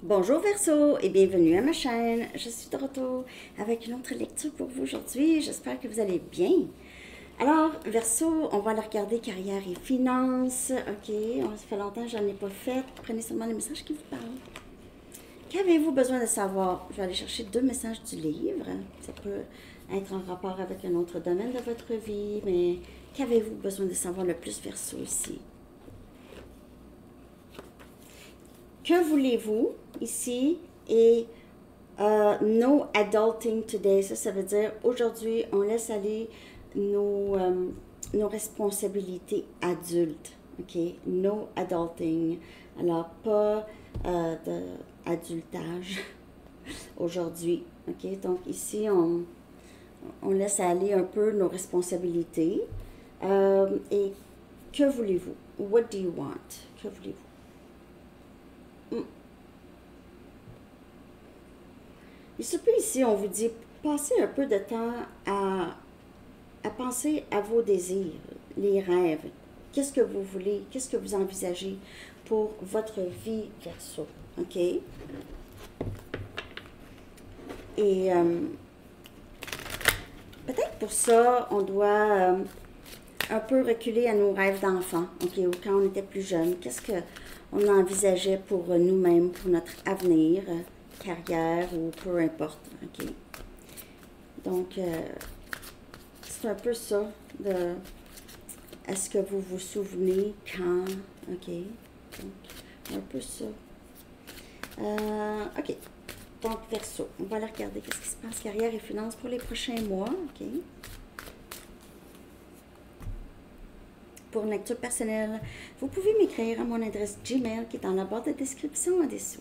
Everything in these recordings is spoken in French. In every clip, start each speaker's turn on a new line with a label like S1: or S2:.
S1: Bonjour Verseau et bienvenue à ma chaîne. Je suis de retour avec une autre lecture pour vous aujourd'hui. J'espère que vous allez bien. Alors, Verseau, on va aller regarder carrière et finances. Ok, ça fait longtemps que j'en ai pas fait. Prenez seulement les messages qui vous parlent. Qu'avez-vous besoin de savoir? Je vais aller chercher 2 messages du livre. Ça peut être en rapport avec un autre domaine de votre vie, mais qu'avez-vous besoin de savoir le plus, Verseau, ici? Que voulez-vous ici? Et no adulting today, ça veut dire aujourd'hui, on laisse aller nos responsabilités adultes. OK? No adulting. Alors, pas d'adultage aujourd'hui. OK? Donc, ici, on laisse aller un peu nos responsabilités. Et que voulez-vous? What do you want? Que voulez-vous? Il se peut ici, on vous dit, passez un peu de temps à penser à vos désirs, les rêves. Qu'est-ce que vous voulez? Qu'est-ce que vous envisagez pour votre vie Verseau? OK? Et peut-être pour ça, on doit un peu reculer à nos rêves d'enfant, OK? Ou quand on était plus jeune. Qu'est-ce qu'on envisageait pour nous-mêmes, pour notre avenir, carrière ou peu importe, OK? Donc, c'est un peu ça de est-ce que vous vous souvenez quand, OK? Donc, un peu ça. OK. Donc, Verseau, on va aller regarder qu'est-ce qui se passe, carrière et finances pour les prochains mois, OK? Pour une lecture personnelle, vous pouvez m'écrire à mon adresse Gmail qui est dans la barre de description en dessous.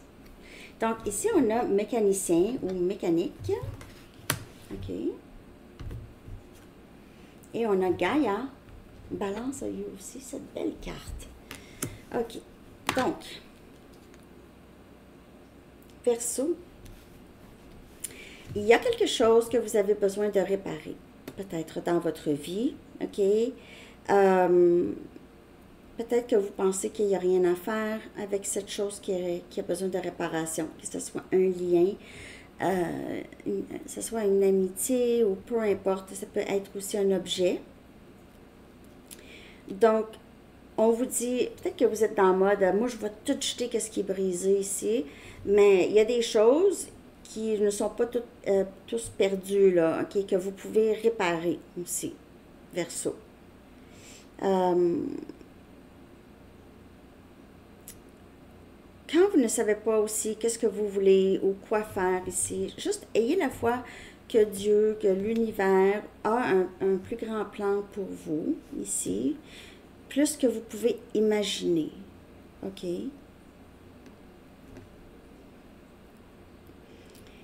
S1: Donc, ici, on a mécanicien ou mécanique. OK. Et on a Gaïa. Balance a eu aussi cette belle carte. OK. Donc, Verseau, il y a quelque chose que vous avez besoin de réparer. Peut-être dans votre vie. OK. Peut-être que vous pensez qu'il n'y a rien à faire avec cette chose qui a besoin de réparation, que ce soit un lien, que ce soit une amitié ou peu importe, ça peut être aussi un objet. Donc, on vous dit, peut-être que vous êtes dans le mode, moi je vais tout jeter ce qui est brisé ici, mais il y a des choses qui ne sont pas tous perdues, là, OK, que vous pouvez réparer aussi, Verseau. Quand vous ne savez pas aussi qu'est-ce que vous voulez ou quoi faire ici, juste ayez la foi que Dieu, que l'univers a un plus grand plan pour vous ici, plus que vous pouvez imaginer. OK?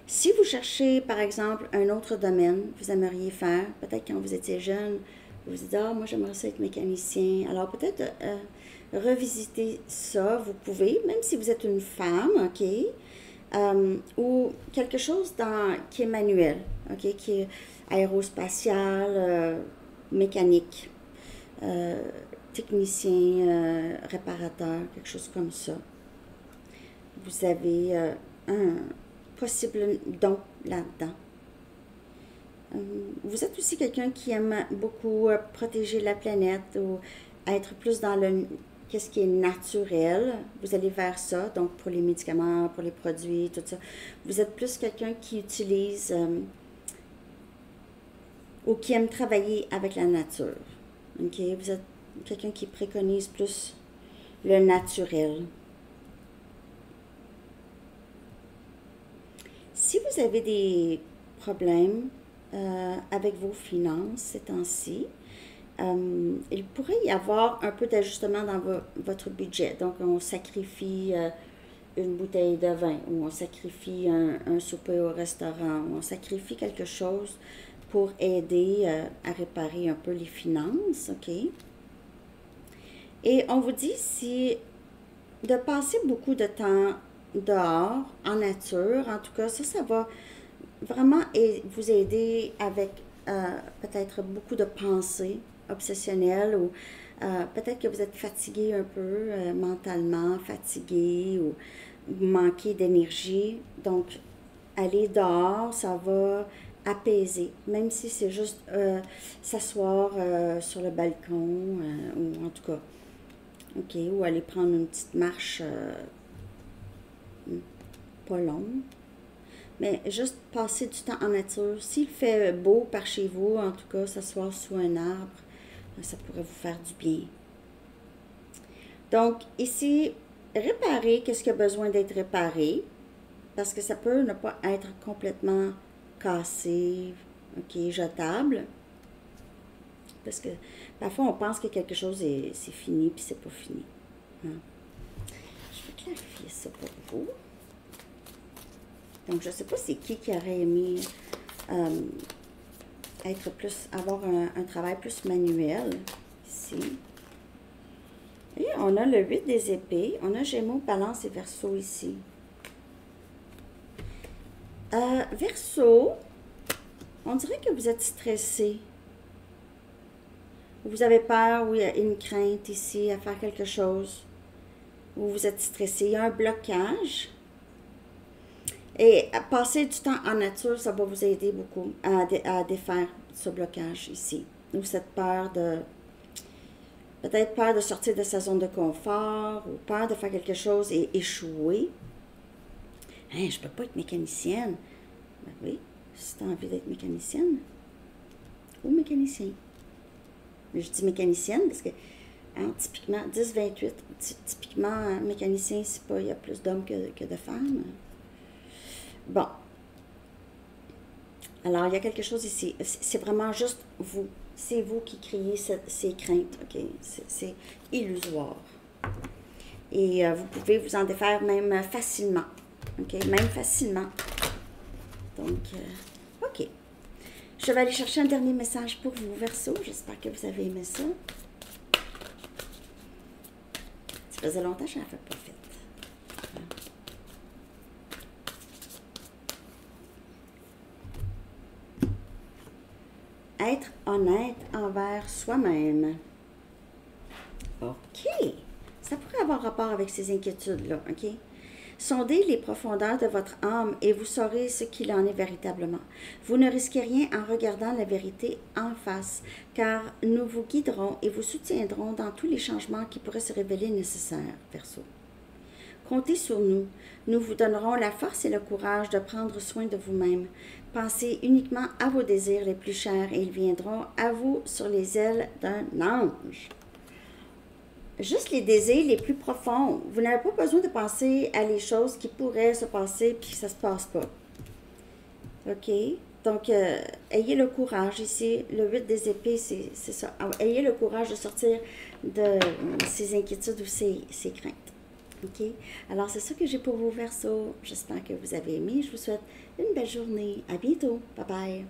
S1: Si vous cherchez, par exemple, un autre domaine que vous aimeriez faire, peut-être quand vous étiez jeune, vous vous dites, ah, moi j'aimerais ça être mécanicien. Alors peut-être revisiter ça, vous pouvez, même si vous êtes une femme, OK? Ou quelque chose qui est manuel, OK? Qui est aérospatial, mécanique, technicien, réparateur, quelque chose comme ça. Vous avez un possible don là-dedans. Vous êtes aussi quelqu'un qui aime beaucoup protéger la planète ou être plus dans qu'est-ce qui est naturel. Vous allez vers ça, donc pour les médicaments, pour les produits, tout ça. Vous êtes plus quelqu'un qui utilise ou qui aime travailler avec la nature. OK? Vous êtes quelqu'un qui préconise plus le naturel. Si vous avez des problèmes avec vos finances ces temps-ci, il pourrait y avoir un peu d'ajustement dans votre budget. Donc, on sacrifie une bouteille de vin, ou on sacrifie un souper au restaurant, ou on sacrifie quelque chose pour aider à réparer un peu les finances, OK? Et on vous dit de passer beaucoup de temps dehors, en nature, en tout cas, ça va vraiment vous aider avec peut-être beaucoup de pensées obsessionnelles ou peut-être que vous êtes fatigué un peu mentalement, fatigué ou manquez d'énergie. Donc, aller dehors, ça va apaiser. Même si c'est juste s'asseoir sur le balcon, ou en tout cas, OK, ou aller prendre une petite marche pas longue. Mais juste passer du temps en nature. S'il fait beau par chez vous, en tout cas, s'asseoir sous un arbre, ça pourrait vous faire du bien. Donc, ici, réparer qu'est-ce qui a besoin d'être réparé, parce que ça peut ne pas être complètement cassé, OK, jetable. Parce que parfois, on pense que quelque chose c'est fini, puis c'est pas fini. Hein? Je vais clarifier ça pour vous. Donc, je ne sais pas c'est qui aurait aimé être plus, avoir un travail plus manuel ici. Et on a le 8 des épées. On a Gémeaux, Balance et Verseau ici. Verseau, on dirait que vous êtes stressé. Vous avez peur ou il y a une crainte ici à faire quelque chose. Ou vous êtes stressé. Il y a un blocage. Et passer du temps en nature, ça va vous aider beaucoup à défaire ce blocage ici. Ou cette peur de... Peut-être peur de sortir de sa zone de confort, ou peur de faire quelque chose et échouer. Hein, je ne peux pas être mécanicienne. Ben oui, si tu as envie d'être mécanicienne. Ou mécanicien. Mais je dis mécanicienne parce que, hein, typiquement, 10-28, typiquement, mécanicien, c'est pas, il y a plus d'hommes que de femmes. Bon. Alors, il y a quelque chose ici. C'est vraiment juste vous. C'est vous qui créez ces craintes, OK? C'est illusoire. Et vous pouvez vous en défaire même facilement, OK? Même facilement. Donc, OK. Je vais aller chercher un dernier message pour vous, Verseau. J'espère que vous avez aimé ça. Ça faisait longtemps que je n'en avais pas fait. Être honnête envers soi-même. OK. Ça pourrait avoir rapport avec ces inquiétudes-là, OK? Sondez les profondeurs de votre âme et vous saurez ce qu'il en est véritablement. Vous ne risquez rien en regardant la vérité en face, car nous vous guiderons et vous soutiendrons dans tous les changements qui pourraient se révéler nécessaires, Verseau. Comptez sur nous. Nous vous donnerons la force et le courage de prendre soin de vous-même. Pensez uniquement à vos désirs les plus chers et ils viendront à vous sur les ailes d'un ange. Juste les désirs les plus profonds. Vous n'avez pas besoin de penser à les choses qui pourraient se passer puis que ça ne se passe pas. OK? Donc, ayez le courage ici. Le 8 des épées, c'est ça. Ayez le courage de sortir de ces inquiétudes ou ces craintes. OK? Alors, c'est ça que j'ai pour vous, Verseau. J'espère que vous avez aimé. Je vous souhaite une belle journée. À bientôt. Bye bye.